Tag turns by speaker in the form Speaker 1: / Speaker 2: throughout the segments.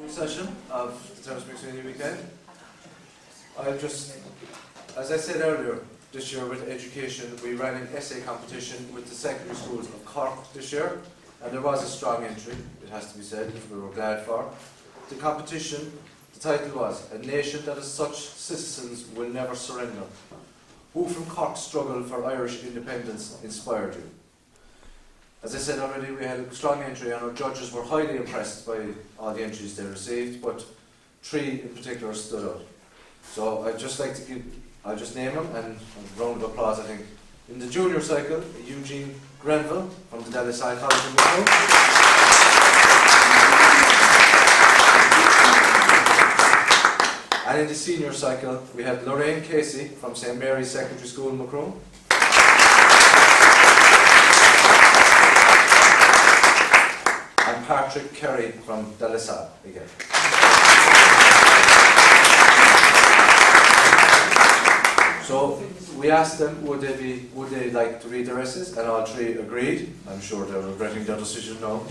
Speaker 1: session of the St.Mary McCoole weekend. As I said earlier, this year with education, we ran an essay competition with the secondary schools of Cork this year, and there was a strong entry, it has to be said, which we were glad for. The competition, the title was, "A Nation That Has Such Citizens Will Never Surrender. Who from Cork's struggle for Irish independence inspired you?" As I said already, we had a strong entry and our judges were highly impressed by all the entries they received, but 3 in particular stood out. So I'd just like to I'll just name them and a round of applause, I think. In the junior cycle, Eugene Grenville from the College in Maire. And in the senior cycle, we had Lorraine Casey from St.Mary Secondary School in Macroom. And Patrick Kerry from OrLissarda again. So we asked them would they like to read their essays, and all 3 agreed. I'm sure they're regretting their decision now.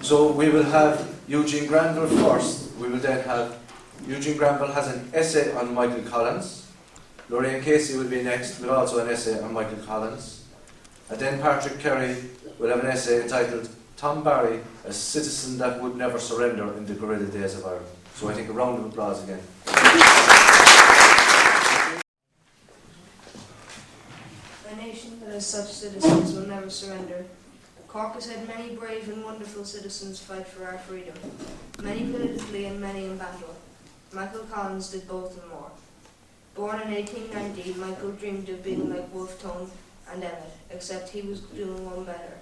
Speaker 1: So we will have Eugene Granville first. We will then have Eugene Granville has an essay on Michael Collins. Lorraine Casey will be next with also an essay on Michael Collins. And then Patrick Kerry will have an essay entitled "Tom Barry, a Citizen That Would Never Surrender in the Guerrilla Days of Ireland." So I think a round of applause again.
Speaker 2: A nation that has such citizens will never surrender. Cork has had many brave and wonderful citizens fight for our freedom, many politically and many in battle. Michael Collins did both and more. Born in 1890, Michael dreamed of being like Wolfe Tone and Emmett, except he was doing one better: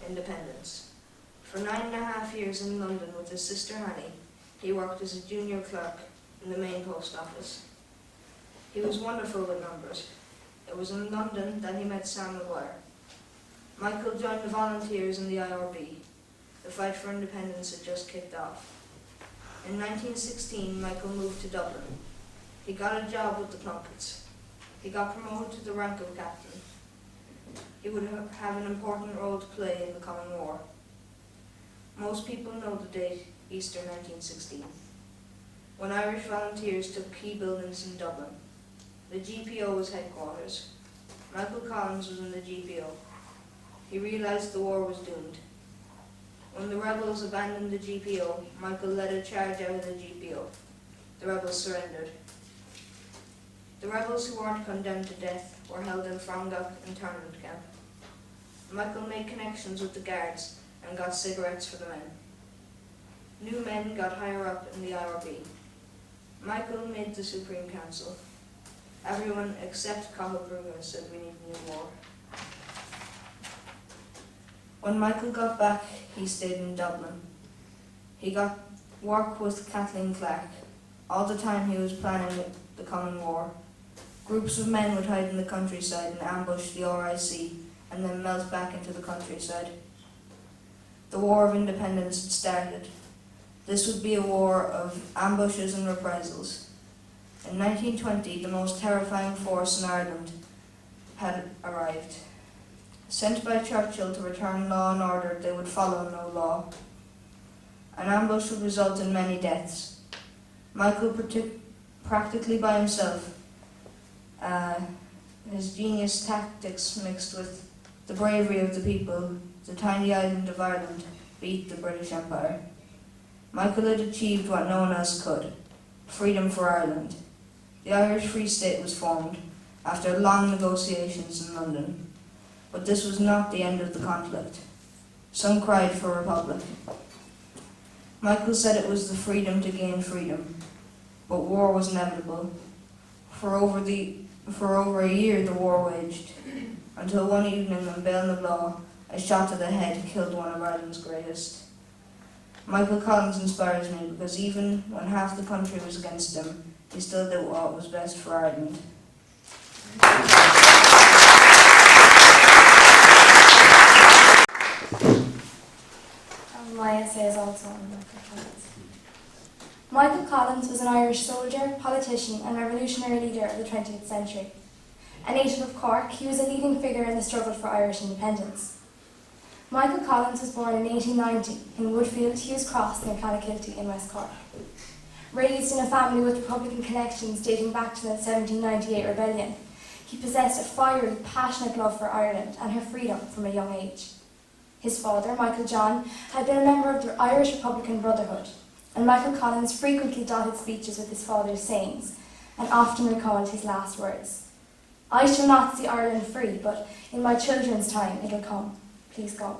Speaker 2: independence. For 9.5 years in London with his sister Annie, he worked as a junior clerk in the main post office. He was wonderful with numbers. It was in London that he met Sam Maguire. Michael joined the volunteers in the IRB. The fight for independence had just kicked off. In 1916, Michael moved to Dublin. He got a job with the Plunketts. He got promoted to the rank of captain. He would have an important role to play in the coming war. Most people know the date, Easter 1916, when Irish volunteers took key buildings in Dublin. The GPO was headquarters. Michael Collins was in the GPO. He realised the war was doomed. When the rebels abandoned the GPO, Michael led a charge out of the GPO. The rebels surrendered. The rebels who weren't condemned to death were held in Frongach internment camp. Michael made connections with the guards and got cigarettes for the men. New men got higher up in the IRB. Michael made the Supreme Council. Everyone except Cathal Brugha said we need a new war. When Michael got back, he stayed in Dublin. He got work with Kathleen Clark. All the time he was planning the coming war. Groups of men would hide in the countryside and ambush the RIC and then melt back into the countryside. The War of Independence had started. This would be a war of ambushes and reprisals. In 1920, the most terrifying force in Ireland had arrived. Sent by Churchill to return law and order, they would follow no law. An ambush would result in many deaths. Michael, practically by himself, his genius tactics mixed with the bravery of the people, the tiny island of Ireland, beat the British Empire. Michael had achieved what no one else could: freedom for Ireland. The Irish Free State was formed after long negotiations in London. But this was not the end of the conflict. Some cried for republic. Michael said it was the freedom to gain freedom, but war was inevitable. For over a year the war waged, until one evening on Belnablaw, a shot to the head killed one of Ireland's greatest. Michael Collins inspires me because even when half the country was against him, he still did what was best for Ireland.
Speaker 3: My essay is also on Michael Collins. Michael Collins was an Irish soldier, politician and revolutionary leader of the 20th century. A native of Cork, he was a leading figure in the struggle for Irish independence. Michael Collins was born in 1890 in Woodfield, Hughes Cross near Clonakilty in West Cork. Raised in a family with Republican connections dating back to the 1798 rebellion, he possessed a fiery, passionate love for Ireland and her freedom from a young age. His father, Michael John, had been a member of the Irish Republican Brotherhood, and Michael Collins frequently dotted speeches with his father's sayings and often recalled his last words. "I shall not see Ireland free, but in my children's time it'll come, please God."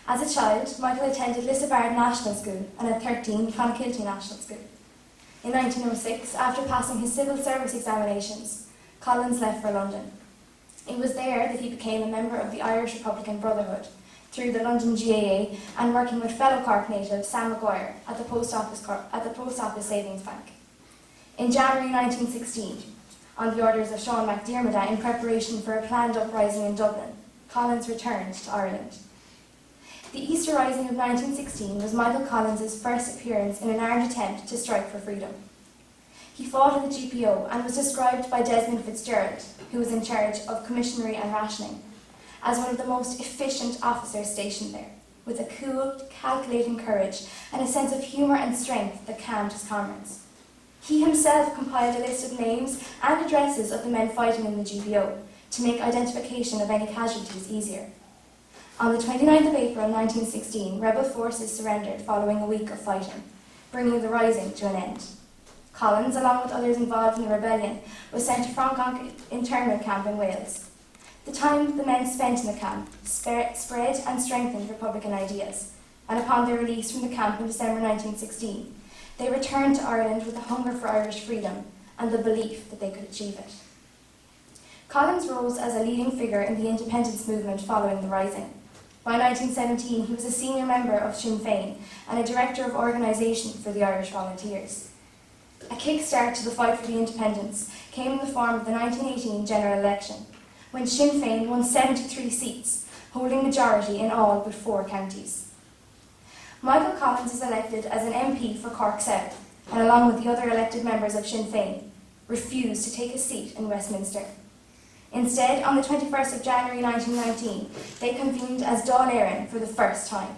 Speaker 3: As a child, Michael attended Lisabard National School and at 13, Clonakilty National School. In 1906, after passing his civil service examinations, Collins left for London. It was there that he became a member of the Irish Republican Brotherhood through the London GAA and working with fellow Cork native Sam Maguire at the Post Office Savings Bank. In January 1916, on the orders of Sean McDermott in preparation for a planned uprising in Dublin, Collins returned to Ireland. The Easter Rising of 1916 was Michael Collins' first appearance in an armed attempt to strike for freedom. He fought at the GPO and was described by Desmond Fitzgerald, who was in charge of commissionary and rationing, as one of the most efficient officers stationed there, with a cool, calculating courage and a sense of humour and strength that calmed his comrades. He himself compiled a list of names and addresses of the men fighting in the GPO to make identification of any casualties easier. On the 29th of April 1916, rebel forces surrendered following a week of fighting, bringing the Rising to an end. Collins, along with others involved in the rebellion, was sent to Francoch internment camp in Wales. The time the men spent in the camp spread and strengthened Republican ideas, and upon their release from the camp in December 1916, they returned to Ireland with a hunger for Irish freedom and the belief that they could achieve it. Collins rose as a leading figure in the independence movement following the Rising. By 1917, he was a senior member of Sinn Féin and a director of organisation for the Irish Volunteers. A kick-start to the fight for the independence came in the form of the 1918 general election, when Sinn Féin won 73 seats, holding majority in all but 4 counties. Michael Collins was elected as an MP for Cork South, and along with the other elected members of Sinn Féin, refused to take a seat in Westminster. Instead, on the 21st of January 1919, they convened as Dáil Éireann for the first time.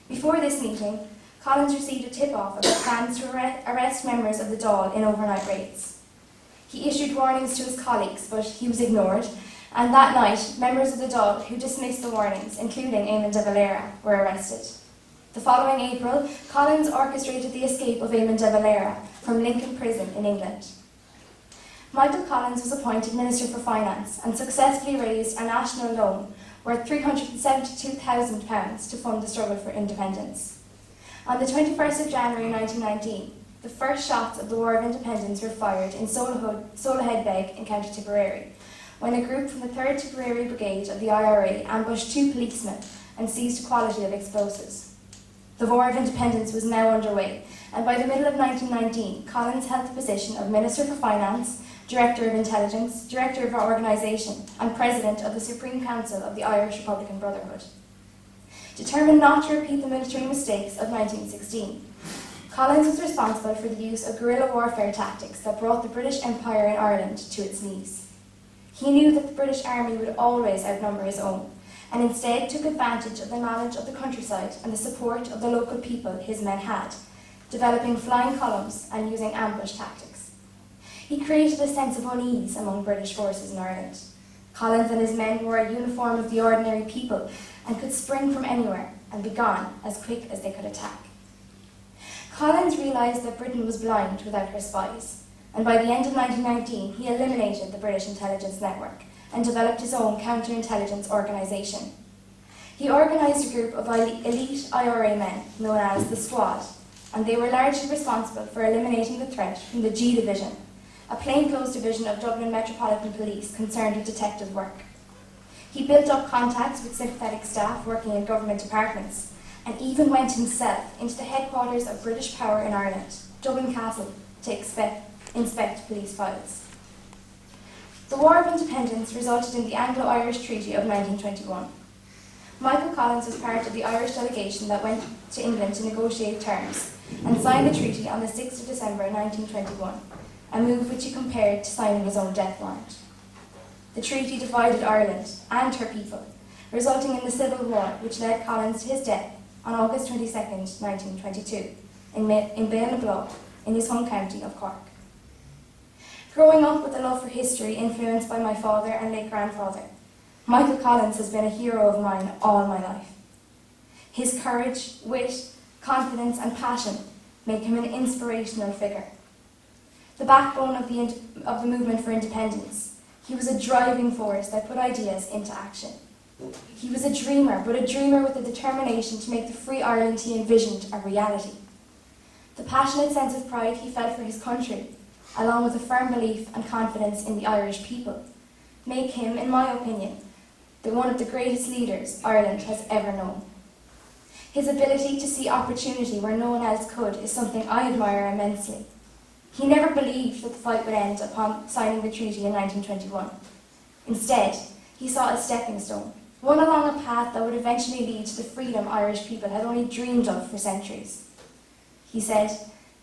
Speaker 3: Before this meeting, Collins received a tip-off about plans to arrest members of the Dáil in overnight raids. He issued warnings to his colleagues, but he was ignored, and that night, members of the Dáil who dismissed the warnings, including Eamon de Valera, were arrested. The following April, Collins orchestrated the escape of Eamon de Valera from Lincoln Prison in England. Michael Collins was appointed Minister for Finance and successfully raised a national loan worth £372,000 to fund the struggle for independence. On the 21st of January 1919, the first shots of the War of Independence were fired in Solohead Beg in County Tipperary, when a group from the 3rd Tipperary Brigade of the IRA ambushed 2 policemen and seized a quantity of explosives. The War of Independence was now underway, and by the middle of 1919, Collins held the position of Minister for Finance, Director of Intelligence, Director of Organisation, and President of the Supreme Council of the Irish Republican Brotherhood. Determined not to repeat the military mistakes of 1916, Collins was responsible for the use of guerrilla warfare tactics that brought the British Empire in Ireland to its knees. He knew that the British Army would always outnumber his own, and instead took advantage of the knowledge of the countryside and the support of the local people his men had, developing flying columns and using ambush tactics. He created a sense of unease among British forces in Ireland. Collins and his men wore a uniform of the ordinary people and could spring from anywhere and be gone as quick as they could attack. Collins realised that Britain was blind without her spies, and by the end of 1919 he eliminated the British intelligence network and developed his own counterintelligence organisation. He organised a group of elite IRA men known as the Squad, and they were largely responsible for eliminating the threat from the G Division, a plainclothes division of Dublin Metropolitan Police concerned with detective work. He built up contacts with sympathetic staff working in government departments, and even went himself into the headquarters of British power in Ireland, Dublin Castle, to inspect police files. The War of Independence resulted in the Anglo-Irish Treaty of 1921. Michael Collins was part of the Irish delegation that went to England to negotiate terms and signed the treaty on the 6th of December 1921, a move which he compared to signing his own death warrant. The treaty divided Ireland and her people resulting in the Civil War, which led Collins to his death on August 22nd, 1922, in Ballinablough, in his home county of Cork. Growing up with a love for history influenced by my father and late grandfather, Michael Collins has been a hero of mine all my life. His courage, wit, confidence and passion make him an inspirational figure. The backbone of the movement for independence, he was a driving force that put ideas into action. He was a dreamer, but a dreamer with the determination to make the free Ireland he envisioned a reality. The passionate sense of pride he felt for his country, along with a firm belief and confidence in the Irish people, make him, in my opinion, one of the greatest leaders Ireland has ever known. His ability to see opportunity where no one else could is something I admire immensely. He never believed that the fight would end upon signing the treaty in 1921. Instead, he saw a stepping stone, one along a path that would eventually lead to the freedom Irish people had only dreamed of for centuries. He said,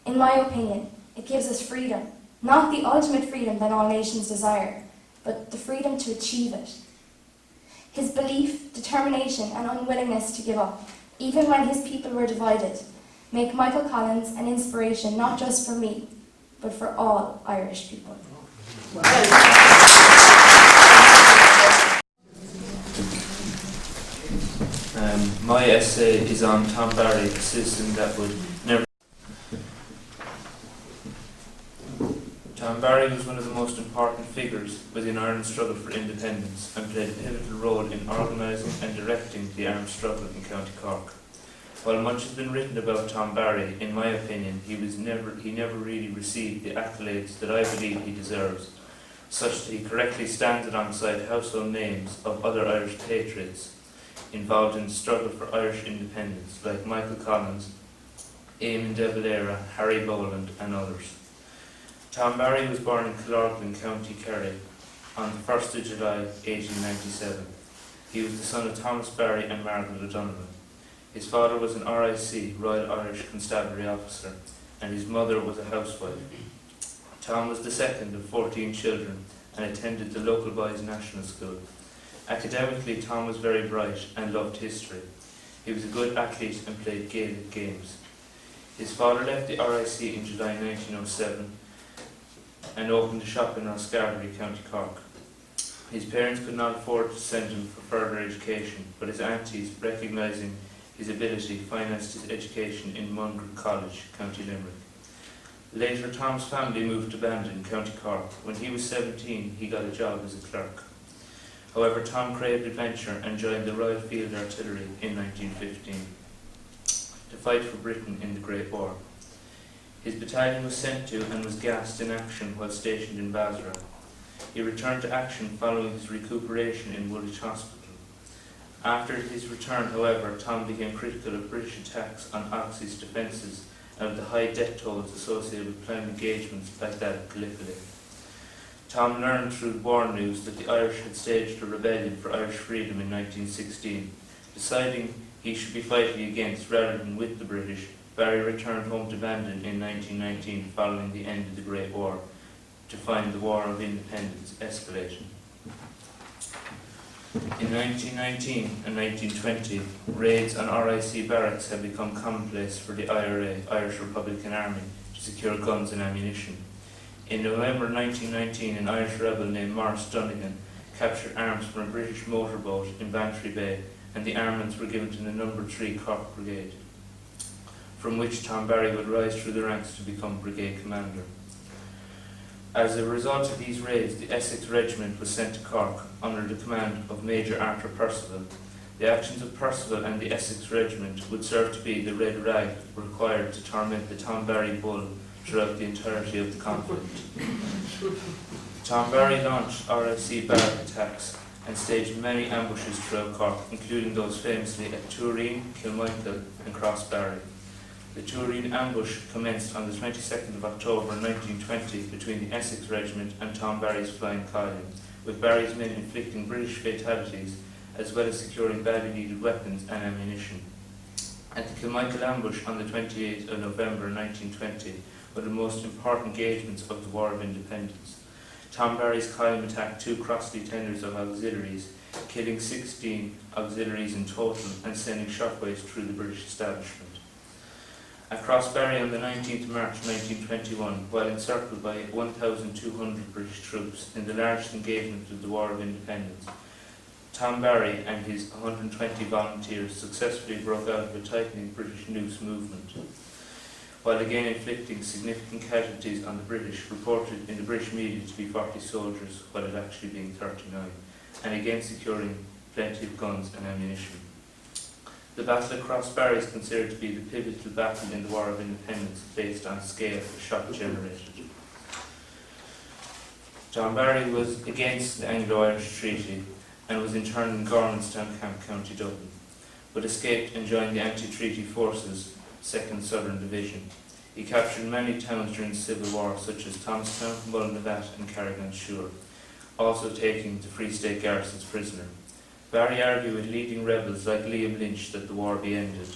Speaker 3: "In my opinion, it gives us freedom, not the ultimate freedom that all nations desire, but the freedom to achieve it." His belief, determination and unwillingness to give up, even when his people were divided, make Michael Collins an inspiration not just for me, but for all Irish people.
Speaker 4: My essay is on Tom Barry, a citizen that would never... Tom Barry was one of the most important figures within Ireland's struggle for independence and played a pivotal role in organising and directing the armed struggle in County Cork. While much has been written about Tom Barry, in my opinion, he never really received the accolades that I believe he deserves, such that he correctly stands alongside household names of other Irish patriots involved in the struggle for Irish independence, like Michael Collins, Eamon de Valera, Harry Boland and others. Tom Barry was born in Kilmurry, County Kerry, on the 1st of July 1897. He was the son of Thomas Barry and Margaret O'Donovan. His father was an RIC, Royal Irish Constabulary officer, and his mother was a housewife. Tom was the second of 14 children and attended the local boys' national school. Academically, Tom was very bright and loved history. He was a good athlete and played Gaelic games. His father left the RIC in July 1907 and opened a shop in Rosscarbery, County Cork. His parents could not afford to send him for further education, but his aunties, recognising his ability, financed his education in Mungret College, County Limerick. Later, Tom's family moved to Bandon, County Cork. When he was 17, he got a job as a clerk. However, Tom craved adventure and joined the Royal Field Artillery in 1915 to fight for Britain in the Great War. His battalion was sent to and was gassed in action while stationed in Basra. He returned to action following his recuperation in Woolwich Hospital. After his return, however, Tom became critical of British attacks on Oxy's defences and of the high death tolls associated with planned engagements like that at Gallipoli. Tom learned through war news that the Irish had staged a rebellion for Irish freedom in 1916. Deciding he should be fighting against rather than with the British, Barry returned home to Bandon in 1919 following the end of the Great War to find the War of Independence escalating. In 1919 and 1920, raids on RIC barracks had become commonplace for the IRA, Irish Republican Army, to secure guns and ammunition. In November 1919, an Irish rebel named Maurice Dunnigan captured arms from a British motorboat in Bantry Bay, and the armaments were given to the No. 3 Cork Brigade, from which Tom Barry would rise through the ranks to become brigade commander. As a result of these raids, the Essex Regiment was sent to Cork under the command of Major Arthur Percival. The actions of Percival and the Essex Regiment would serve to be the red rag required to torment the Tom Barry bull throughout the entirety of the conflict. Tom Barry launched RIC barrack attacks and staged many ambushes throughout Cork, including those famously at Turin, Kilmurry and Crossbarry. The Turin ambush commenced on the 22nd of October 1920 between the Essex Regiment and Tom Barry's Flying Column, with Barry's men inflicting British fatalities as well as securing badly needed weapons and ammunition. At the Kilmurry ambush on the 28th of November 1920 were the most important engagements of the War of Independence. Tom Barry's column attacked two cross-lieutenants of auxiliaries killing 16 auxiliaries in total and sending shockwaves through the British establishment. At Crossbarry on the 19th of March 1921, while encircled by 1,200 British troops in the largest engagement of the War of Independence, Tom Barry and his 120 volunteers successfully broke out of a tightening British noose movement, while again inflicting significant casualties on the British, reported in the British media to be 40 soldiers, while it actually being 39, and again securing plenty of guns and ammunition. The Battle of Crossbarry is considered to be the pivotal battle in the War of Independence based on scale of shock generated. John Barry was against the Anglo-Irish Treaty and was interned in Gormanstown Camp, County Dublin, but escaped and joined the anti-treaty forces, 2nd Southern Division. He captured many towns during the Civil War, such as Thomastown, Mullinavat and Carrigan-Shure, also taking the Free State garrisons prisoner. Barry argued with leading rebels like Liam Lynch that the war be ended.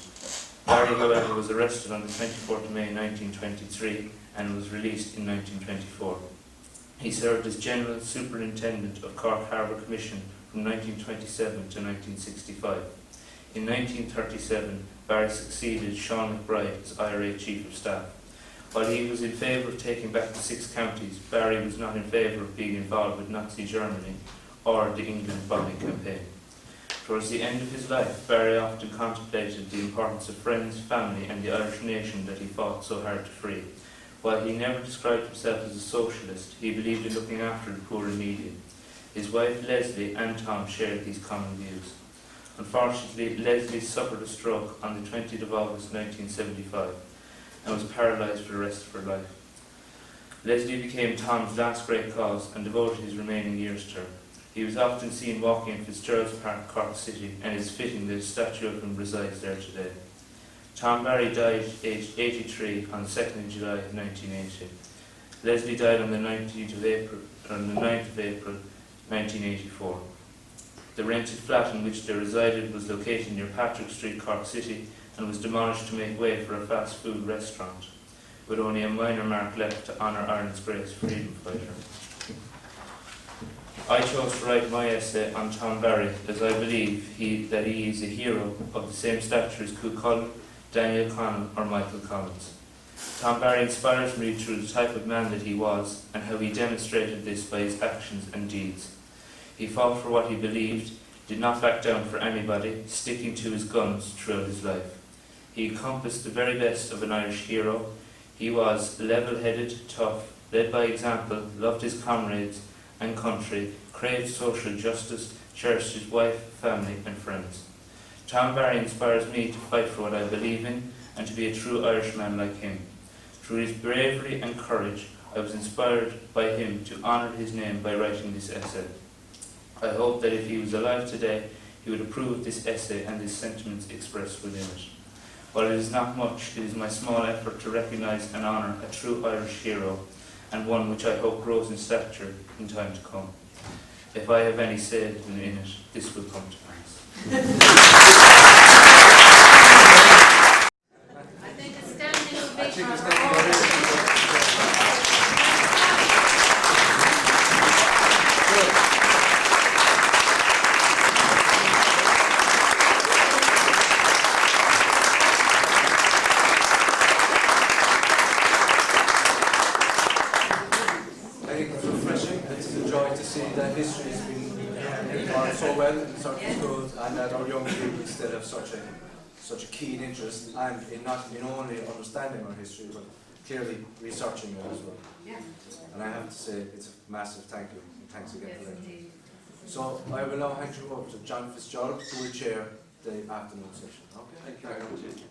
Speaker 4: Barry, however, was arrested on the 24th of May 1923 and was released in 1924. He served as General Superintendent of Cork Harbour Commission from 1927 to 1965. In 1937, Barry succeeded Sean McBride as IRA Chief of Staff. While he was in favour of taking back the 6 counties, Barry was not in favour of being involved with Nazi Germany or the England bombing campaign. Towards the end of his life, Barry often contemplated the importance of friends, family and the Irish nation that he fought so hard to free. While he never described himself as a socialist, he believed in looking after the poor and needy. His wife Leslie and Tom shared these common views. Unfortunately, Leslie suffered a stroke on the 20th of August 1975 and was paralysed for the rest of her life. Leslie became Tom's last great cause and devoted his remaining years to her. He was often seen walking in Fitzgerald's Park, Cork City, and it is fitting that a statue of him resides there today. Tom Barry died aged 83 on the 2nd of July 1980. Leslie died on the 9th of April 1984. The rented flat in which they resided was located near Patrick Street, Cork City, and was demolished to make way for a fast food restaurant, with only a minor mark left to honour Ireland's greatest freedom fighter. I chose to write my essay on Tom Barry as I believe that he is a hero of the same stature as Cuchulainn, Daniel Connell or Michael Collins. Tom Barry inspires me through the type of man that he was and how he demonstrated this by his actions and deeds. He fought for what he believed, did not back down for anybody, sticking to his guns throughout his life. He encompassed the very best of an Irish hero. He was level-headed, tough, led by example, loved his comrades and country, craved social justice, cherished his wife, family and friends. Tom Barry inspires me to fight for what I believe in and to be a true Irishman like him. Through his bravery and courage, I was inspired by him to honour his name by writing this essay. I hope that if he was alive today, he would approve of this essay and the sentiments expressed within it. While it is not much, it is my small effort to recognise and honour a true Irish hero, and one which I hope grows in stature in time to come. If I have any say in it, this will come to pass.
Speaker 5: I think a standing ovation.
Speaker 1: That history has been taught so well in certain schools, and that our young people still have such a keen interest, and in not in only understanding our history, but clearly researching it as well.
Speaker 5: Yeah.
Speaker 1: And I have to say, it's a massive thank you, and thanks again for that. So I will now hand you over to John Fitzgerald, who will chair the afternoon session. Okay.
Speaker 6: Thank you very much.